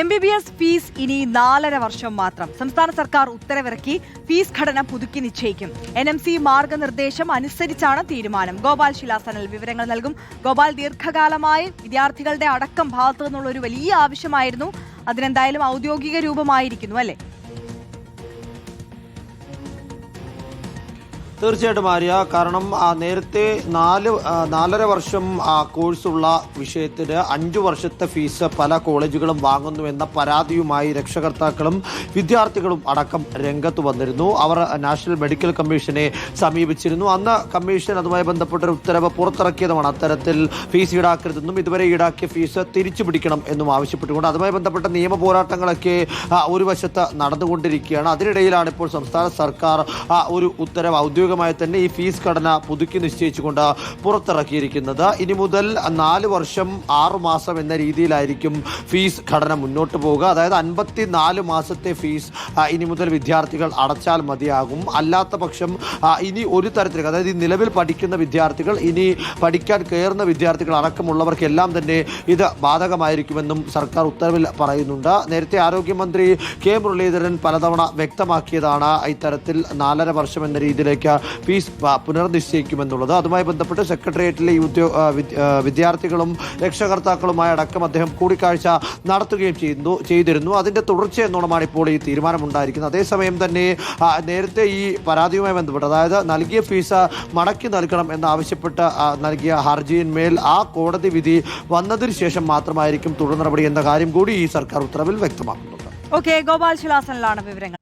MBBS fees ഇനി 4.5 വർഷം മാത്രം. സംസ്ഥാന സർക്കാർ ഉത്തരവിറക്കി ഫീസ് ഘടന പുതുക്കി നിശ്ചയിക്കും. NMC മാർഗനിർദ്ദേശം അനുസരിച്ചാണ് തീരുമാനം. ഗോപാൽ ശിലാസനൽ വിവരങ്ങൾ നൽകും. ഗോപാൽ, ദീർഘകാലമായി വിദ്യാർത്ഥികളുടെ അടക്കം ഭാഗത്തു നിന്നുള്ള ഒരു വലിയ ആവശ്യമായിരുന്നു. അതിനെന്തായാലും ഔദ്യോഗിക രൂപമായിരിക്കുന്നു അല്ലേ? തീർച്ചയായിട്ടും ആര്യ, കാരണം നേരത്തെ 4.5 വർഷം കോഴ്സുള്ള വിഷയത്തിന് 5 വർഷത്തെ ഫീസ് പല കോളേജുകളും വാങ്ങുന്നുവെന്ന പരാതിയുമായി രക്ഷകർത്താക്കളും വിദ്യാർത്ഥികളും അടക്കം രംഗത്ത് വന്നിരുന്നു. അവർ നാഷണൽ മെഡിക്കൽ കമ്മീഷനെ സമീപിച്ചിരുന്നു. അന്ന് കമ്മീഷൻ അതുമായി ബന്ധപ്പെട്ടൊരു ഉത്തരവ് പുറത്തിറക്കിയതുമാണ്. അത്തരത്തിൽ ഫീസ് ഈടാക്കരുതെന്നും ഇതുവരെ ഈടാക്കിയ ഫീസ് തിരിച്ചു പിടിക്കണം എന്നും ആവശ്യപ്പെട്ടുകൊണ്ട് അതുമായി ബന്ധപ്പെട്ട നിയമ പോരാട്ടങ്ങളൊക്കെ ഒരു വശത്ത് നടന്നുകൊണ്ടിരിക്കുകയാണ്. അതിനിടയിലാണ് ഇപ്പോൾ സംസ്ഥാന സർക്കാർ ഒരു ഉത്തരവ് ഔദ്യോഗികമായി തന്നെ ഈ ഫീസ് ഘടന പുതുക്കി നിശ്ചയിച്ചുകൊണ്ട് പുറത്തിറക്കിയിരിക്കുന്നത്. ഇനി മുതൽ 4 വർഷം 6 മാസം എന്ന രീതിയിലായിരിക്കും ഫീസ് ഘടന മുന്നോട്ട് പോവുക. അതായത് 54 മാസത്തെ ഫീസ് ഇനി മുതൽ വിദ്യാർത്ഥികൾ അടച്ചാൽ മതിയാകും. അല്ലാത്ത പക്ഷം ഇനി ഒരു തരത്തിലേക്ക്, അതായത് ഈ നിലവിൽ പഠിക്കുന്ന വിദ്യാർത്ഥികൾ, ഇനി പഠിക്കാൻ കയറുന്ന വിദ്യാർത്ഥികൾ അടക്കമുള്ളവർക്കെല്ലാം തന്നെ ഇത് ബാധകമായിരിക്കുമെന്നും സർക്കാർ ഉത്തരവിൽ പറയുന്നുണ്ട്. നേരത്തെ ആരോഗ്യമന്ത്രി കെ മുരളീധരൻ പലതവണ വ്യക്തമാക്കിയതാണ് ഇത്തരത്തിൽ 4.5 വർഷം എന്ന രീതിയിലേക്ക് ഫീസ് പുനർനിശ്ചയിക്കുമെന്നുള്ളത്. അതുമായി ബന്ധപ്പെട്ട് സെക്രട്ടേറിയറ്റിലെ വിദ്യാർത്ഥികളും രക്ഷകർത്താക്കളുമായി അടക്കം അദ്ദേഹം കൂടിക്കാഴ്ച നടത്തുകയും ചെയ്തിരുന്നു. അതിന്റെ തുടർച്ച എന്നോണമാണ് ഇപ്പോൾ ഈ തീരുമാനമുണ്ടായിരിക്കുന്നത്. അതേസമയം തന്നെ നേരത്തെ ഈ പരാതിയുമായി ബന്ധപ്പെട്ട്, അതായത് നൽകിയ ഫീസ് മടക്കി നൽകണം എന്നാവശ്യപ്പെട്ട് നൽകിയ ഹർജിയിന്മേൽ ആ കോടതി വിധി വന്നതിന് ശേഷം മാത്രമായിരിക്കും തുടർ നടപടി എന്ന കാര്യം കൂടി ഈ സർക്കാർ ഉത്തരവിൽ വ്യക്തമാക്കുന്നുണ്ട്. ഓക്കെ, ഗോപാൽ ശിലാസനിലാണ് വിവരങ്ങൾ.